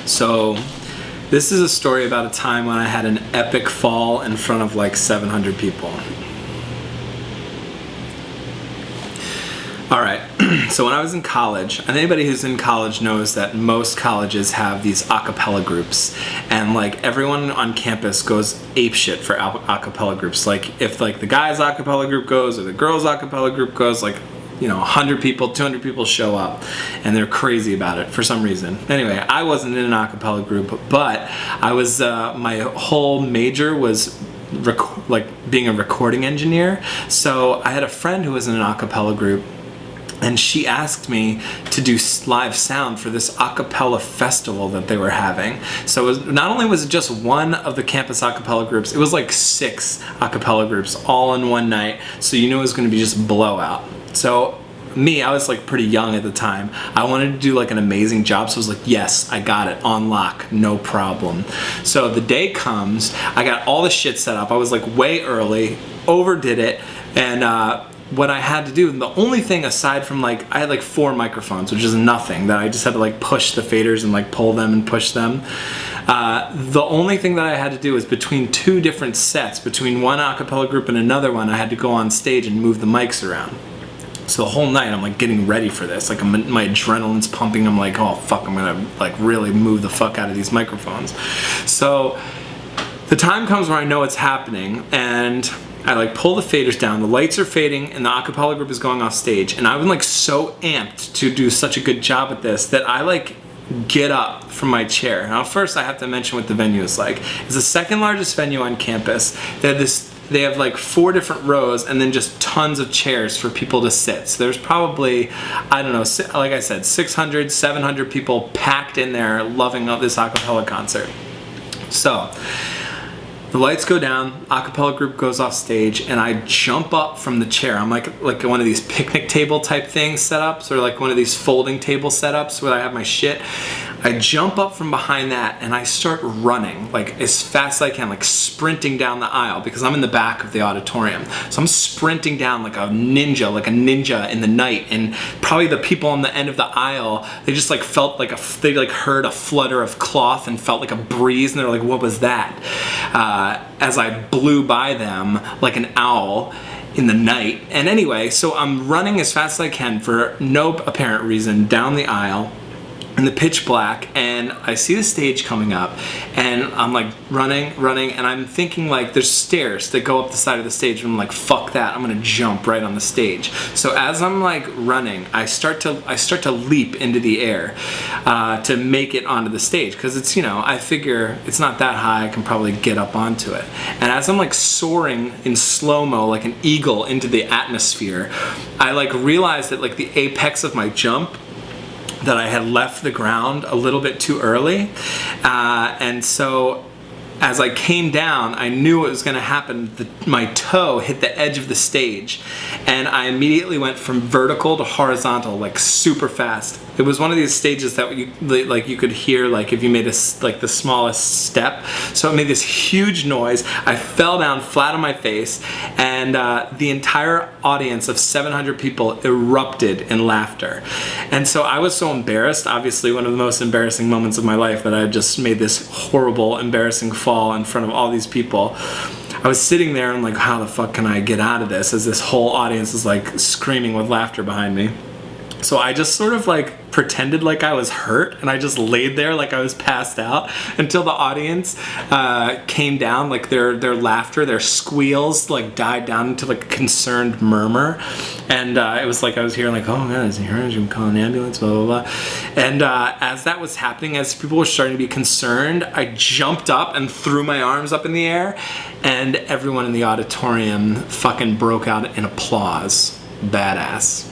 So this is a story about a time when I had an epic fall in front of like 700 people. All right, so when I was in college, and anybody who's in college knows that most colleges have these a cappella groups, and like everyone on campus goes apeshit for a cappella groups. Like if like the guys a cappella group goes or the girls a cappella group goes, like, you know, 100 people, 200 people show up and they're crazy about it for some reason. Anyway, I wasn't in an a cappella group, but I was, my whole major was being a recording engineer. So I had a friend who was in an a cappella group, and she asked me to do live sound for this a cappella festival that they were having. So it was, not only was it just one of the campus a cappella groups, it was like 6 a cappella groups all in one night. So you knew it was going to be just blowout. So me, I was like pretty young at the time. I wanted to do like an amazing job. So I was like, yes, I got it on lock, no problem. So the day comes, I got all the shit set up. I was like way early, overdid it. And what I had to do, the only thing aside from like, I had like 4 microphones, which is nothing, that I just had to like push the faders and like pull them and push them. The only thing that I had to do was between 2 different sets, between one a cappella group and another one, I had to go on stage and move the mics around. So the whole night I'm like getting ready for this. Like my adrenaline's pumping. I'm like, oh fuck, I'm gonna like really move the fuck out of these microphones. So the time comes where I know it's happening, and I like pull the faders down, the lights are fading, and the a cappella group is going off stage. And I've been like so amped to do such a good job at this that I like get up from my chair. Now first I have to mention what the venue is like. It's the second largest venue on campus. They have like 4 different rows and then just tons of chairs for people to sit. So there's probably, I don't know, like I said, 600, 700 people packed in there loving this a cappella concert. So the lights go down, a cappella group goes off stage, and I jump up from the chair. I'm like one of these picnic table type things setups, or like one of these folding table setups where I have my shit. I jump up from behind that and I start running like as fast as I can, like sprinting down the aisle, because I'm in the back of the auditorium. So I'm sprinting down like a ninja in the night, and probably the people on the end of the aisle, they just like felt like they like heard a flutter of cloth and felt like a breeze, and they're like, what was that? As I blew by them like an owl in the night. And anyway, so I'm running as fast as I can for no apparent reason down the aisle in the pitch black, and I see the stage coming up, and I'm like running, and I'm thinking like there's stairs that go up the side of the stage, and I'm like, fuck that, I'm gonna jump right on the stage. So as I'm like running, I start to leap into the air to make it onto the stage, because it's, you know, I figure it's not that high, I can probably get up onto it. And as I'm like soaring in slow-mo like an eagle into the atmosphere, I like realized that like the apex of my jump, that I had left the ground a little bit too early, and so as I came down, I knew what was going to happen. My toe hit the edge of the stage, and I immediately went from vertical to horizontal, like super fast. It was one of these stages that you could hear like if you made like the smallest step. So it made this huge noise. I fell down flat on my face, and the entire audience of 700 people erupted in laughter. And so I was so embarrassed, obviously one of the most embarrassing moments of my life, that I just made this horrible, embarrassing fall in front of all these people. I was sitting there and like, how the fuck can I get out of this, as this whole audience is like screaming with laughter behind me. So I just sort of like pretended like I was hurt, and I just laid there like I was passed out until the audience came down. Like their laughter, their squeals like died down into like a concerned murmur, and it was like I was hearing like, oh god, is he hurt? You can call an ambulance, blah blah blah. And as that was happening, as people were starting to be concerned, I jumped up and threw my arms up in the air, and everyone in the auditorium fucking broke out in applause. Badass.